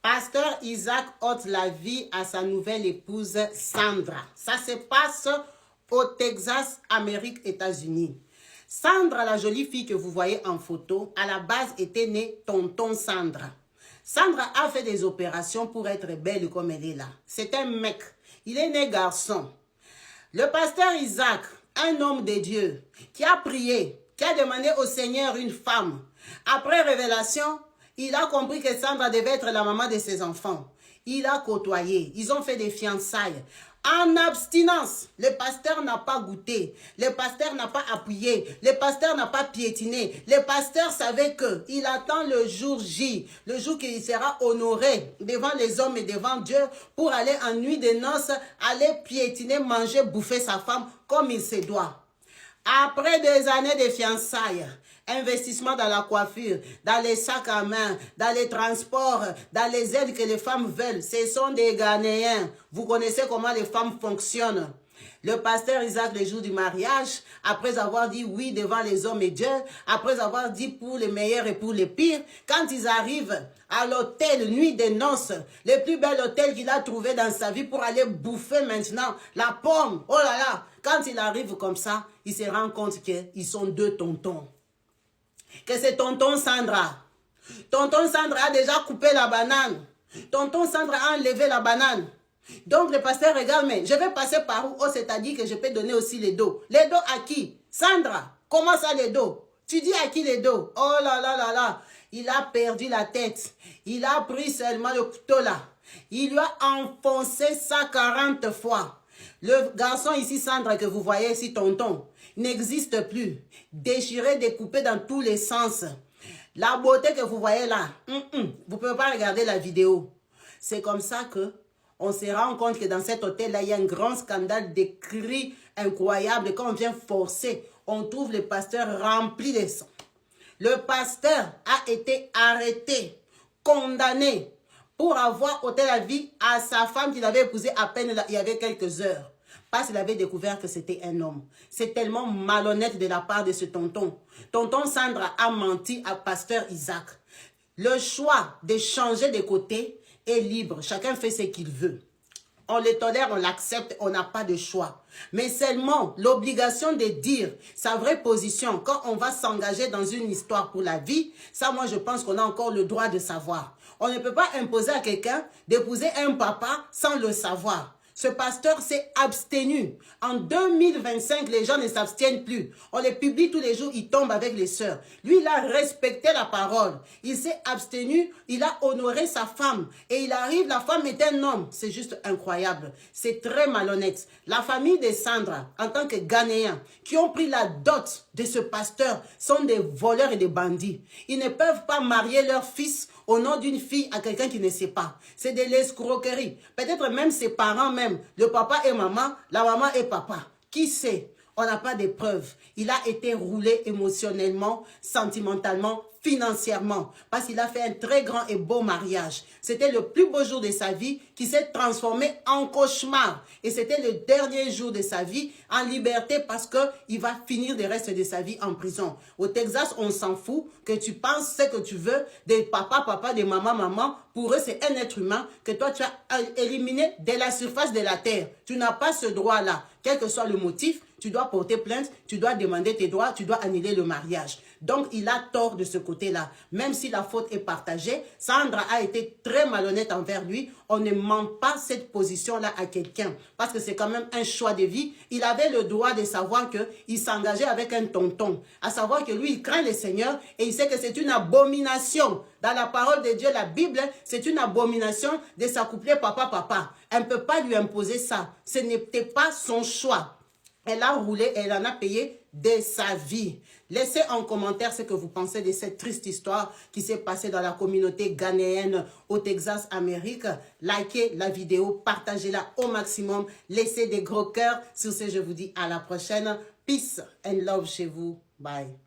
Pasteur Isaac ôte la vie à sa nouvelle épouse Sandra. Ça se passe au Texas, Amérique, États-Unis. Sandra, la jolie fille que vous voyez en photo, à la base était née Tonton Sandra. Sandra a fait des opérations pour être belle comme elle est là. C'est un mec. Il est né garçon. Le pasteur Isaac, un homme de Dieu, qui a prié, qui a demandé au Seigneur une femme. Après révélation, il a compris que Sandra devait être la maman de ses enfants. Il a côtoyé. Ils ont fait des fiançailles. En abstinence, le pasteur n'a pas goûté, le pasteur n'a pas appuyé, le pasteur n'a pas piétiné. Le pasteur savait qu'il attend le jour J, le jour qu'il sera honoré devant les hommes et devant Dieu pour aller en nuit de noces, aller piétiner, manger, bouffer sa femme comme il se doit. Après des années de fiançailles, investissement dans la coiffure, dans les sacs à main, dans les transports, dans les aides que les femmes veulent, ce sont des Ghanéens. Vous connaissez comment les femmes fonctionnent. Le pasteur Isaac, le jour du mariage, après avoir dit oui devant les hommes et Dieu, après avoir dit pour les meilleurs et pour les pires, quand ils arrivent à l'hôtel Nuit des Noces, le plus bel hôtel qu'il a trouvé dans sa vie pour aller bouffer maintenant la pomme, oh là là, quand il arrive comme ça, il se rend compte qu'ils sont deux tontons. Que c'est tonton Sandra. Tonton Sandra a déjà coupé la banane. Tonton Sandra a enlevé la banane. Donc le pasteur regarde, mais je vais passer par où? Oh, c'est-à-dire que je peux donner aussi les dos. Les dos à qui? Sandra, comment ça les dos? Tu dis à qui les dos? Oh là là là là. Il a perdu la tête. Il a pris seulement le couteau là. Il lui a enfoncé ça 40 fois. Le garçon ici, Sandra, que vous voyez ici, tonton, n'existe plus. Déchiré, découpé dans tous les sens. La beauté que vous voyez là, vous ne pouvez pas regarder la vidéo. C'est comme ça que on se rend compte que dans cet hôtel-là, il y a un grand scandale de cris incroyables. Quand on vient forcer, on trouve le pasteur rempli de sang. Le pasteur a été arrêté, condamné pour avoir ôté la vie à sa femme qu'il avait épousée à peine il y avait quelques heures. Parce qu'il avait découvert que c'était un homme. C'est tellement malhonnête de la part de ce tonton. Tonton Sandra a menti à pasteur Isaac. Le choix de changer de côté est libre. Chacun fait ce qu'il veut. On le tolère, on l'accepte, on n'a pas de choix. Mais seulement l'obligation de dire sa vraie position quand on va s'engager dans une histoire pour la vie, ça moi je pense qu'on a encore le droit de savoir. On ne peut pas imposer à quelqu'un d'épouser un papa sans le savoir. Ce pasteur s'est abstenu. En 2025, les gens ne s'abstiennent plus. On les publie tous les jours, ils tombent avec les sœurs. Lui, il a respecté la parole. Il s'est abstenu, il a honoré sa femme. Et il arrive, la femme est un homme. C'est juste incroyable. C'est très malhonnête. La famille de Sandra, en tant que Ghanéens, qui ont pris la dot de ce pasteur, sont des voleurs et des bandits. Ils ne peuvent pas marier leur fils au nom d'une fille à quelqu'un qui ne sait pas. C'est de l'escroquerie. Peut-être même ses parents même, le papa et maman, la maman et papa. Qui sait? On n'a pas de preuves. Il a été roulé émotionnellement, sentimentalement, financièrement. Parce qu'il a fait un très grand et beau mariage. C'était le plus beau jour de sa vie qui s'est transformé en cauchemar. Et c'était le dernier jour de sa vie en liberté parce qu'il va finir le reste de sa vie en prison. Au Texas, on s'en fout que tu penses ce que tu veux de papa, papa, de maman, maman. Pour eux, c'est un être humain que toi, tu as éliminé de la surface de la terre. Tu n'as pas ce droit-là. Quel que soit le motif, tu dois porter plainte, tu dois demander tes droits, tu dois annuler le mariage. Donc, il a tort de ce côté-là. Même si la faute est partagée, Sandra a été très malhonnête envers lui. On ne ment pas cette position-là à quelqu'un. Parce que c'est quand même un choix de vie. Il avait le droit de savoir qu'il s'engageait avec un tonton. À savoir que lui, il craint le Seigneur et il sait que c'est une abomination. Dans la parole de Dieu, la Bible, c'est une abomination de s'accoupler papa-papa. Elle ne peut pas lui imposer ça. Ce n'était pas son choix. Elle a roulé et elle en a payé de sa vie. Laissez en commentaire ce que vous pensez de cette triste histoire qui s'est passée dans la communauté ghanéenne au Texas, Amérique. Likez la vidéo, partagez-la au maximum. Laissez des gros cœurs. Sur ce, je vous dis à la prochaine. Peace and love chez vous. Bye.